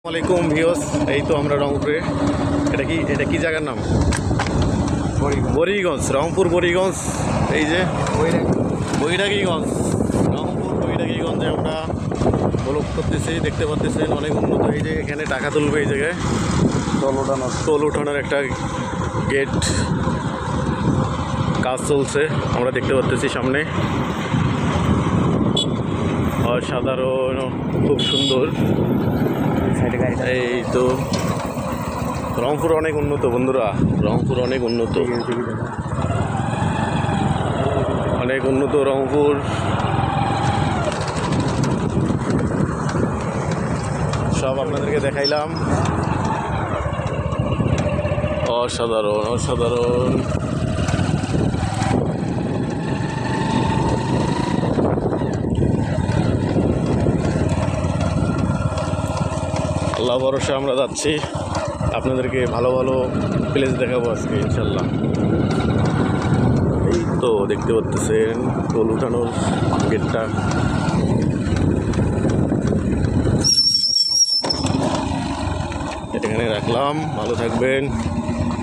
আসসালামাইকুম ভিউয়ার্স, এই তো আমরা রংপুরে। এটা কি জায়গার নাম? বরিগঞ্জ, রংপুর বরিগঞ্জ। এই যে বৈরাগীগঞ্জ, রংপুর বৈরাগীগঞ্জে আমরা ব্লগ করতেছি। দেখতে পাচ্ছেন অনেক উন্নত। এই যে এখানে টাকা তুলবে, এই জায়গায় টোল উঠানোর একটা গেট কাজ চলছে, আমরা দেখতে পাচ্ছি সামনে। অসাধারণ, খুব সুন্দর। এই তো রংপুর অনেক উন্নত বন্ধুরা, রংপুর অনেক উন্নত, অনেক উন্নত রংপুর। সব আপনাদেরকে দেখাইলাম। অসাধারণ অসাধারণ। আল্লাহ ভরসা আমরা যাচ্ছি, আপনাদেরকে ভালো ভালো প্লেস দেখাবো আজকে ইনশাল্লাহ। এই তো দেখতে পাচ্ছেন টোল উঠানোর গেটটা। এখানে রাখলাম, ভালো থাকবেন।